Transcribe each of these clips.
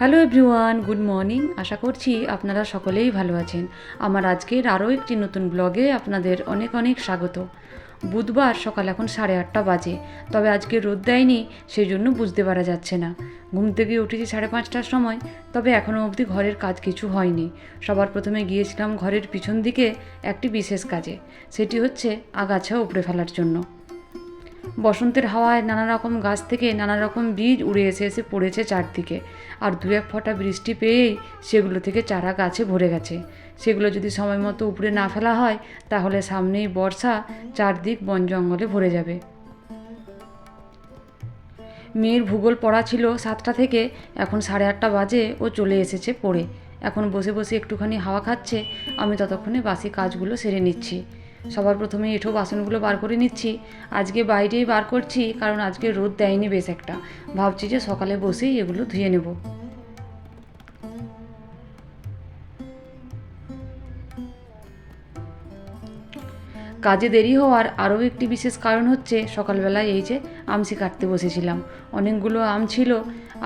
Hello everyone, good morning. আশা করছি আপনারা সকলেই ভালো আছেন। আমার আজকের আরও একটি নতুন ব্লগে আপনাদের অনেক অনেক স্বাগত। বুধবার সকাল এখন 8:30 বাজে, তবে আজকে রোদ দেয়নি, সেই জন্য বুঝতে পারা যাচ্ছে না। ঘুম থেকে উঠেছি 5:30টার সময়, তবে এখনও অবধি ঘরের কাজ কিছু হয়নি। সবার প্রথমে গিয়েছিলাম ঘরের পিছন দিকে একটি বিশেষ কাজে, সেটি হচ্ছে আগাছা উপড়ে ফেলার জন্য। বসন্তের হাওয়ায় নানা রকম গাছ থেকে নানা রকম বীজ উড়ে এসে পড়েছে চারদিকে, আর দু এক ফোঁটা বৃষ্টি পেয়েই সেগুলো থেকে চারা গাছে ভরে গেছে। সেগুলো যদি সময় মতো উপড়ে না ফেলা হয়, তাহলে সামনেই বর্ষা, চারদিক বন জঙ্গলে ভরে যাবে। মেয়ের ভূগোল পড়া ছিল 7টা থেকে, এখন 8:30 বাজে, ও চলে এসেছে পড়ে। এখন বসে বসে একটুখানি হাওয়া খাচ্ছে, আমি ততক্ষণে বাসি কাজগুলো সেরে নিচ্ছি। সবার প্রথমে এঁঠো বাসনগুলো বার করে নিচ্ছি। আজকে বাইরেই বার করছি, কারণ আজকে রোদ দেয়নি বেশ একটা। ভাবছি যে সকালে বসেই এগুলো ধুয়ে নেব। কাজে দেরি হওয়ার আরও একটি বিশেষ কারণ হচ্ছে, সকালবেলায় এই যে আমসি কাটতে বসেছিলাম। অনেকগুলো আম ছিল,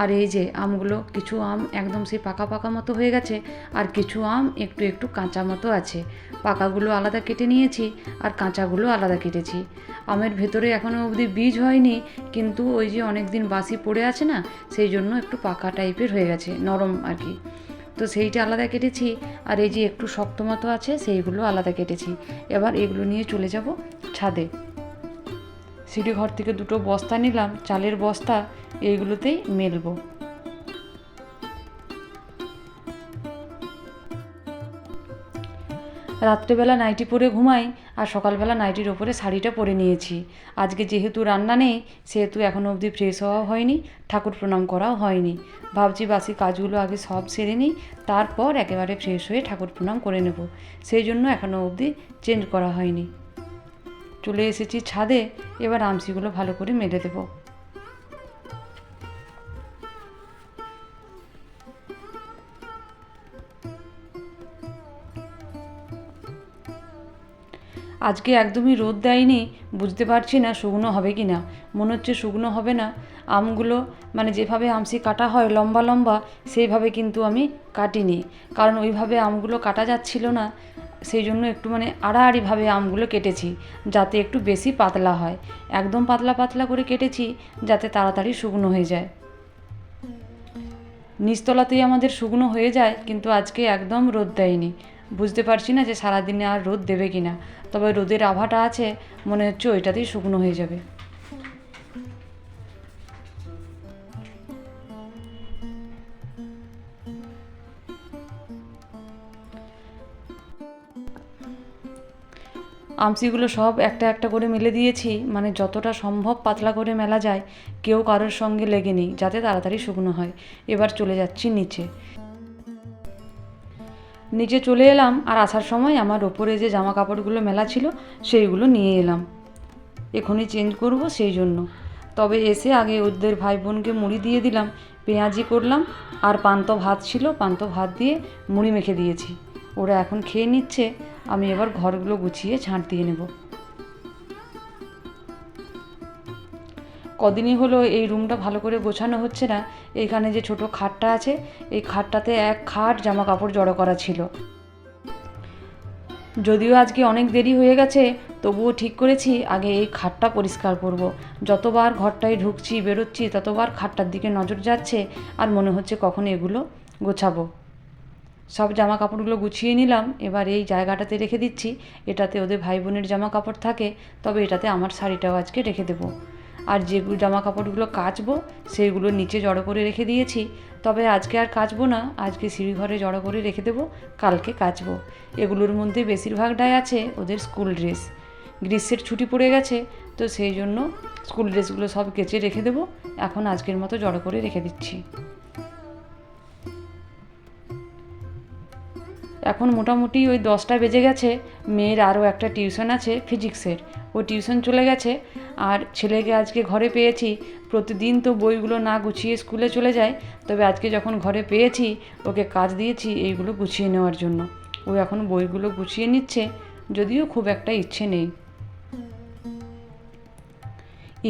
আর এই যে আমগুলো, কিছু আম একদম সেই পাকা পাকা মতো হয়ে গেছে, আর কিছু আম একটু একটু কাঁচা মতো আছে। পাকাগুলো আলাদা কেটে নিয়েছি, আর কাঁচাগুলো আলাদা কেটেছি। আমের ভেতরে এখনও অবধি বীজ হয়নি, কিন্তু ওই যে অনেক দিন বাসি পড়ে আছে না, সেই জন্য একটু পাকা টাইপের হয়ে গেছে, নরম আর কি। তো সেইটা আলাদা কেটেছি, আর এই যে একটু শক্ত মতো আছে সেইগুলো আলাদা কেটেছি। এবার এগুলো নিয়ে চলে যাব ছাদে। সিঁড়ি ঘর থেকে 2টো বস্তা নিলাম, চালের বস্তা, এইগুলোতেই মেলবো। রাত্রেবেলা নাইটি পরে ঘুমাই, আর সকালবেলা নাইটির ওপরে শাড়িটা পরে নিয়েছি। আজকে যেহেতু রান্না নেই, সেহেতু এখনও অবধি ফ্রেশ হওয়াও হয়নি, ঠাকুর প্রণাম করাও হয়নি। ভাবছি বাসি কাজগুলো আগে সব সেরে নিই, তারপর একেবারে ফ্রেশ হয়ে ঠাকুর প্রণাম করে নেব। সেই জন্য এখনও অবধি চেঞ্জ করা হয়নি। চলে এসেছি ছাদে, এবার আমসিগুলো ভালো করে মেলে দেবো। আজকে একদমই রোদ দেয়নি, বুঝতে পারছি না শুকনো হবে কি না। মনে হচ্ছে শুকনো হবে না। আমগুলো মানে যেভাবে আমসি কাটা হয় লম্বা লম্বা, সেইভাবে কিন্তু আমি কাটিনি, কারণ ওইভাবে আমগুলো কাটা যাচ্ছিল না। সেই জন্য একটু মানে আড়াআড়িভাবে আমগুলো কেটেছি, যাতে একটু বেশি পাতলা হয়। একদম পাতলা পাতলা করে কেটেছি, যাতে তাড়াতাড়ি শুকনো হয়ে যায়। নিচতলাতেই আমাদের শুকনো হয়ে যায়, কিন্তু আজকে একদম রোদ দেয়নি। বুঝতে পারছি না যে সারাদিনে আর রোদ দেবে কি না, তবে রোদের আভাটা আছে, মনে হচ্ছে ওইটাতেই শুকনো হয়ে যাবে। আমসিগুলো সব একটা একটা করে মেলে দিয়েছি, মানে যতটা সম্ভব পাতলা করে মেলা যায়, কেউ কারোর সঙ্গে লেগে নেই, যাতে তাড়াতাড়ি শুকনো হয়। এবার চলে যাচ্ছি নিচে। নিচে চলে এলাম, আর আসার সময় আমার ওপরে যে জামা কাপড়গুলো মেলা ছিল সেইগুলো নিয়ে এলাম। এখনই চেঞ্জ করব, সেই জন্য। তবে এসে আগে ওদের ভাই বোনকে মুড়ি দিয়ে দিলাম, পেঁয়াজি করলাম, আর পান্তা ভাত ছিল, পান্তা ভাত দিয়ে মুড়ি মেখে দিয়েছি। ওরা এখন খেয়ে নিচ্ছে, আমি এবার ঘরগুলো গুছিয়ে ঝাঁট দিয়ে নেব। কদিনই হলো এই রুমটা ভালো করে গোছানো হচ্ছে না। এইখানে যে ছোট খাটটা আছে, এই খাটটাতে এক খাট জামা কাপড় জড়ো করা ছিল। যদিও আজকে অনেক দেরি হয়ে গেছে, তবুও ঠিক করেছি আগে এই খাটটা পরিষ্কার করব। যতবার ঘরটায় ঢুকছি বেরোচ্ছি, ততবার খাটটার দিকে নজর যাচ্ছে, আর মনে হচ্ছে কখন এগুলো গোছাবো। সব জামা কাপড়গুলো গুছিয়ে নিলাম, এবার এই জায়গাটাতে রেখে দিচ্ছি। এটাতে ওদের ভাই বোনের জামা কাপড় থাকে, তবে এটাতে আমার শাড়িটাও আজকে রেখে দেবো। আর যে জামা কাপড়গুলো কাচবো সেইগুলো নিচে জড়ো করে রেখে দিয়েছি, তবে আজকে আর কাচবো না, আজকে সিঁড়িঘরে জড়ো করে রেখে দেবো, কালকে কাচবো। এগুলোর মধ্যে বেশিরভাগটাই আছে ওদের স্কুল ড্রেস। গ্রীষ্মের ছুটি পড়ে গেছে, তো সেই জন্য স্কুল ড্রেসগুলো সব কেচে রেখে দেবো। এখন আজকের মতো জড়ো করে রেখে দিচ্ছি। এখন মোটামুটি ওই 10টা বেজে গেছে। মেয়ের আরও একটা টিউশন আছে ফিজিক্সের, ও টিউশন চলে গেছে। আর ছেলেকে আজকে ঘরে পেয়েছি। প্রতিদিন তো বইগুলো না গুছিয়ে স্কুলে চলে যায়, তবে আজকে যখন ঘরে পেয়েছি, ওকে কাজ দিয়েছি এইগুলো গুছিয়ে নেওয়ার জন্য। ও এখন বইগুলো গুছিয়ে নিচ্ছে, যদিও খুব একটা ইচ্ছে নেই।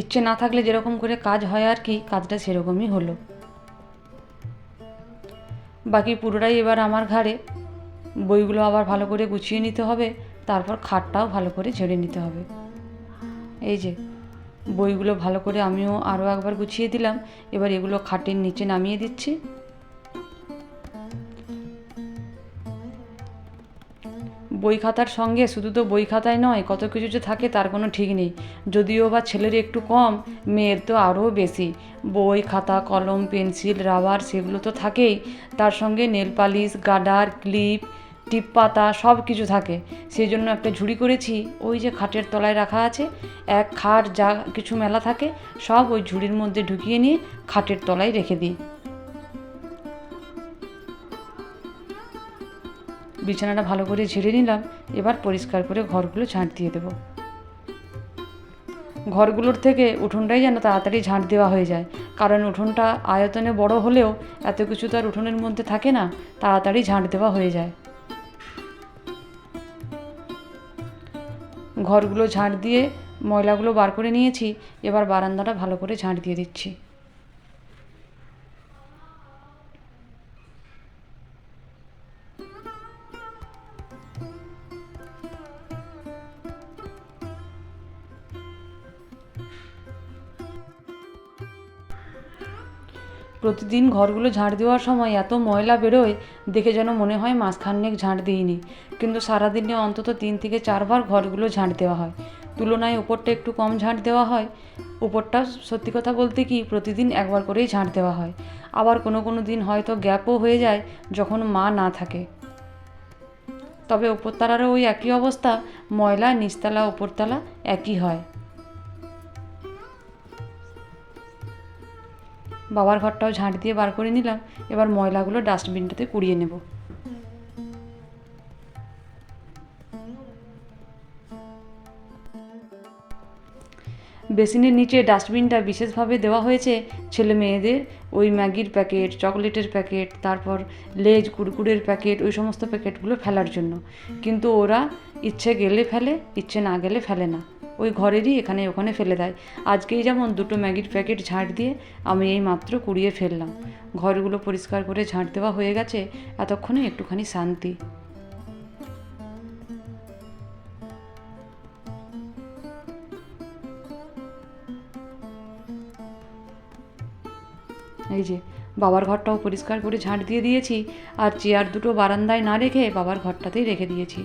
ইচ্ছে না থাকলে যেরকম করে কাজ হয় আর কি, কাজটা সেরকমই হলো। বাকি পুরোটাই এবার আমার ঘাড়ে। বইগুলো আবার ভালো করে গুছিয়ে নিতে হবে, তারপর খাটটাও ভালো করে ঝেড়ে নিতে হবে। এই যে বইগুলো ভালো করে আমিও আরও একবার গুছিয়ে দিলাম। এবার এগুলো খাটের নিচে নামিয়ে দিচ্ছি। বই খাতার সঙ্গে শুধু তো বই খাতায় নয়, কত কিছু যে থাকে তার কোনো ঠিক নেই। যদিও বা ছেলের একটু কম, মেয়ের তো আরও বেশি। বই খাতা কলম পেন্সিল রাবার সেগুলো তো থাকেই, তার সঙ্গে নেল পালিশ গার্ডার ক্লিপ টিপ পাতা সব কিছু থাকে। সেই জন্য একটা ঝুড়ি করেছি, ওই যে খাটের তলায় রাখা আছে। এক খাট যা কিছু মেলা থাকে সব ওই ঝুড়ির মধ্যে ঢুকিয়ে নিয়ে খাটের তলায় রেখে দিই। বিছানাটা ভালো করে ঝেড়ে নিলাম। এবার পরিষ্কার করে ঘরগুলো ঝাঁট দিয়ে দেবো। ঘরগুলোর থেকে উঠোনটাই যেন তাড়াতাড়ি ঝাঁট দেওয়া হয়ে যায়, কারণ উঠোনটা আয়তনে বড় হলেও এত কিছু তো আর উঠোনের মধ্যে থাকে না, তাড়াতাড়ি ঝাঁট দেওয়া হয়ে যায়। ঘরগুলো ঝাঁট দিয়ে ময়লাগুলো বার করে নিয়েছি। এবার বারান্দাটা ভালো করে ঝাঁট দিয়ে দিচ্ছি। প্রতিদিন ঘরগুলো ঝাঁট দেওয়ার সময় এত ময়লা বেরোয়, দেখে যেন মনে হয় মাসখানেক ঝাঁট দিইনি। কিন্তু সারাদিনে অন্তত 3 থেকে 4 বার ঘরগুলো ঝাঁট দেওয়া হয়। তুলনায় উপরটা একটু কম ঝাঁট দেওয়া হয়। উপরটা সত্যি কথা বলতে কি প্রতিদিন একবার করেই ঝাঁট দেওয়া হয়। আবার কোনো কোনো দিন হয়তো গ্যাপও হয়ে যায় যখন মা না থাকে। তবে উপরতলারও ওই একই অবস্থা, ময়লা নিচতলা উপরতলা একই হয়। বাবার ঘরটাও ঝাঁট দিয়ে বার করে নিলাম। এবার ময়লাগুলো ডাস্টবিনটাতে কুড়িয়ে নেব। বেসিনের নিচে ডাস্টবিনটা বিশেষভাবে দেওয়া হয়েছে ছেলে মেয়েদের ওই ম্যাগির প্যাকেট চকলেটের প্যাকেট তারপর লেজ কুরকুরের প্যাকেট ওই সমস্ত প্যাকেটগুলো ফেলার জন্য। কিন্তু ওরা ইচ্ছে গেলে ফেলে, ইচ্ছে না গেলে ফেলে না, ওই ঘরেরই এখানে ওখানে ফেলে দেয়। আজকেই যেমন 2টো ম্যাগির প্যাকেট ঝাঁট দিয়ে আমি এই মাত্র কুড়িয়ে ফেললাম। ঘরগুলো পরিষ্কার করে ঝাঁট দেওয়া হয়ে গেছে, এতক্ষণে একটুখানি শান্তি। এই যে বাবার ঘরটাও পরিষ্কার করে ঝাঁট দিয়ে দিয়েছি, আর চেয়ার 2টো বারান্দায় না রেখে বাবার ঘরটাতেই রেখে দিয়েছি।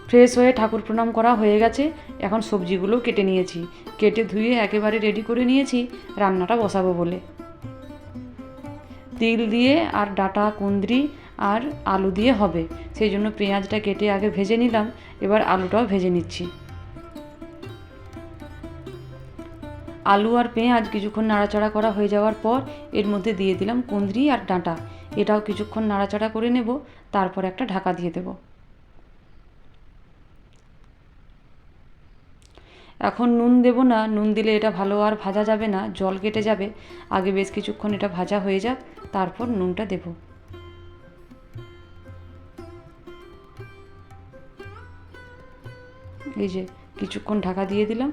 ফ্রেশ হয়ে ঠাকুর প্রণাম করা হয়ে গেছে। এখন সবজিগুলোও কেটে নিয়েছি, কেটে ধুয়ে একেবারে রেডি করে নিয়েছি রান্নাটা বসাবো বলে। তিল দিয়ে আর ডাঁটা কুঁদরি আর আলু দিয়ে হবে, সেই জন্য পেঁয়াজটা কেটে আগে ভেজে নিলাম। এবার আলুটাও ভেজে নিচ্ছি। আলু আর পেঁয়াজ কিছুক্ষণ নাড়াচাড়া করা হয়ে যাওয়ার পর এর মধ্যে দিয়ে দিলাম কুঁদরি আর ডাঁটা। এটাও কিছুক্ষণ নাড়াচাড়া করে নেব, তারপর একটা ঢাকা দিয়ে দেব। এখন নুন দেব না, নুন দিলে এটা ভালো আর ভাজা যাবে না, জল কেটে যাবে। আগে বেশ কিছুক্ষণ এটা ভাজা হয়ে যাক, তারপর নুনটা দেব। এই যে কিছুক্ষণ ঢাকা দিয়ে দিলাম,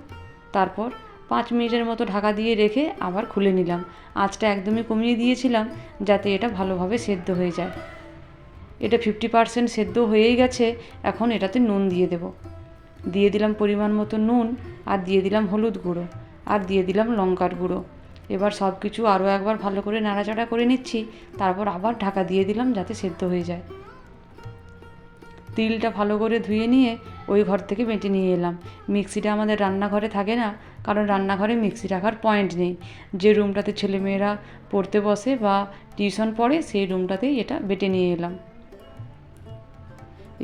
তারপর 5 মিনিটের মতো ঢাকা দিয়ে রেখে আবার খুলে নিলাম। আঁচটা একদমই কমিয়ে দিয়েছিলাম যাতে এটা ভালোভাবে সেদ্ধ হয়ে যায়। এটা 50% সেদ্ধ হয়েই গেছে। এখন এটাতে নুন দিয়ে দেব। দিয়ে দিলাম পরিমাণ মতো নুন, আর দিয়ে দিলাম হলুদ গুঁড়ো, আর দিয়ে দিলাম লঙ্কার গুঁড়ো। এবার সব কিছু আরও একবার ভালো করে নাড়াচাড়া করে নিচ্ছি, তারপর আবার ঢাকা দিয়ে দিলাম যাতে সেদ্ধ হয়ে যায়। তিলটা ভালো করে ধুয়ে নিয়ে ওই ঘর থেকে বেটে নিয়ে এলাম। মিক্সিটা আমাদের রান্নাঘরে থাকে না, কারণ রান্নাঘরে মিক্সি রাখার পয়েন্ট নেই। যে রুমটাতে ছেলেমেয়েরা পড়তে বসে বা টিউশন পড়ে সেই রুমটাতেই এটা বেটে নিয়ে এলাম।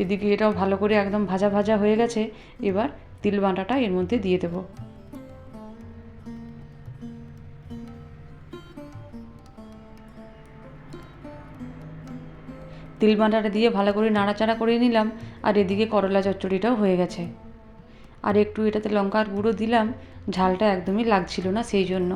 এদিকে এটাও ভালো করে একদম ভাজা ভাজা হয়ে গেছে। এবার তিল বাটাটা এর মধ্যে দিয়ে দেব। তিল বাটাটা দিয়ে ভালো করে নাড়াচাড়া করে নিলাম। আর এদিকে করলা চচ্চড়িটাও হয়ে গেছে। আর একটু এটাতে লঙ্কার গুঁড়ো দিলাম, ঝালটা একদমই লাগছিল না সেই জন্য।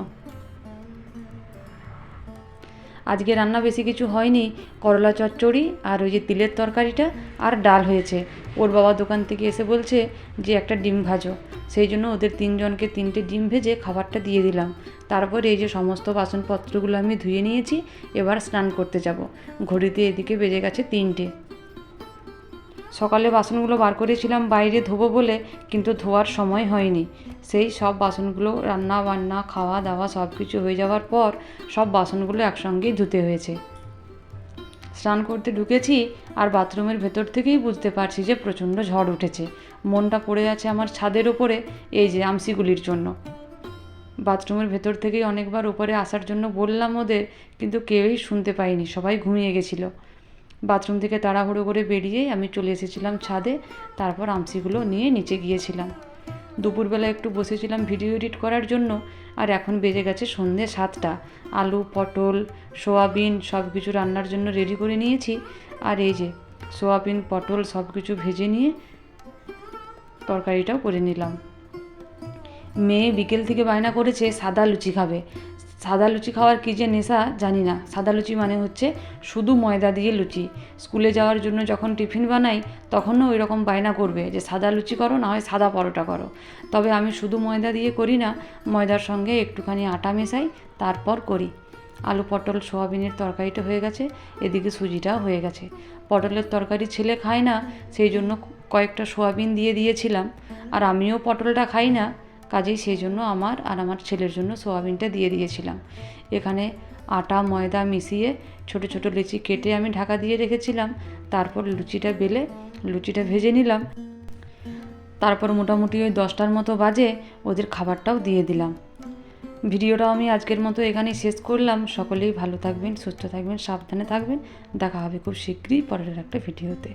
আজকে রান্না বেশি কিছু হয়নি, করলা চচ্চড়ি আর ওই যে তিলের তরকারিটা আর ডাল হয়েছে। ওর বাবা দোকান থেকে এসে বলছে যে একটা ডিম ভাজো, সেই জন্য ওদের 3 জনকে 3টে ডিম ভেজে খাবারটা দিয়ে দিলাম। তারপর এই যে সমস্ত বাসনপত্রগুলো আমি ধুয়ে নিয়েছি, এবার স্নান করতে যাব। ঘড়িতে এদিকে বেজে গেছে 3টে। সকালে বাসনগুলো বার করেছিলাম বাইরে ধোবো বলে, কিন্তু ধোয়ার সময় হয়নি। সেই সব বাসনগুলো রান্না বান্না খাওয়া দাওয়া সব কিছু হয়ে যাওয়ার পর সব বাসনগুলো একসঙ্গেই ধুতে হয়েছে। স্নান করতে ঢুকেছি আর বাথরুমের ভেতর থেকেই বুঝতে পারছি যে প্রচণ্ড ঝড় উঠেছে। মনটা পড়ে আছে আমার ছাদের ওপরে, এই যে আমসিগুলির জন্য। বাথরুমের ভেতর থেকেই অনেকবার উপরে আসার জন্য বললাম ওদের, কিন্তু কেউই শুনতে পাইনি, সবাই ঘুমিয়ে গেছিলো। বাথরুম থেকে তাড়াহুড়ো করে বেরিয়েই আমি চলে এসেছিলাম ছাদে, তারপর আমসিগুলো নিয়ে নিচে গিয়েছিলাম। দুপুরবেলা একটু বসেছিলাম ভিডিও এডিট করার জন্য, আর এখন বেজে গেছে সন্ধ্যে 7টা। আলু, পটল, সোয়াবিন সব কিছু রান্নার জন্য রেডি করে নিয়েছি। আর এই যে সোয়াবিন, পটল সব কিছু ভেজে নিয়ে তরকারিটাও করে নিলাম। মেয়ে বিকেল থেকে বায়না করেছে সাদা লুচি খাবে। সাদা লুচি খাওয়ার কী যে নেশা জানি না। সাদা লুচি মানে হচ্ছে শুধু ময়দা দিয়ে লুচি। স্কুলে যাওয়ার জন্য যখন টিফিন বানাই তখনও ওই রকম বায়না করবে যে সাদা লুচি করো, না হয় সাদা পরোটা করো। তবে আমি শুধু ময়দা দিয়ে করি না, ময়দার সঙ্গে একটুখানি আটা মেশাই, তারপর করি। আলু পটল সোয়াবিনের তরকারিটা হয়ে গেছে, এদিকে সুজিটাও হয়ে গেছে। পটলের তরকারি ছেলে খায় না, সেই জন্য কয়েকটা সোয়াবিন দিয়ে দিয়েছিলাম। আর আমিও পটলটা খাই না, কাজেই সেই জন্য আমার আর আমার ছেলের জন্য সোয়াবিনটা দিয়ে দিয়েছিলাম। এখানে আটা ময়দা মিশিয়ে ছোট ছোট লুচি কেটে আমি ঢাকা দিয়ে রেখেছিলাম। তারপর লুচিটা বেলে লুচিটা ভেজে নিলাম। তারপর মোটামুটি ওই 10টার মতো বাজে ওদের খাবারটাও দিয়ে দিলাম। ভিডিওটাও আমি আজকের মতো এখানেই শেষ করলাম। সকলেই ভালো থাকবেন, সুস্থ থাকবেন, সাবধানে থাকবেন। দেখা হবে খুব শীঘ্রই পরের একটা ভিডিওতে।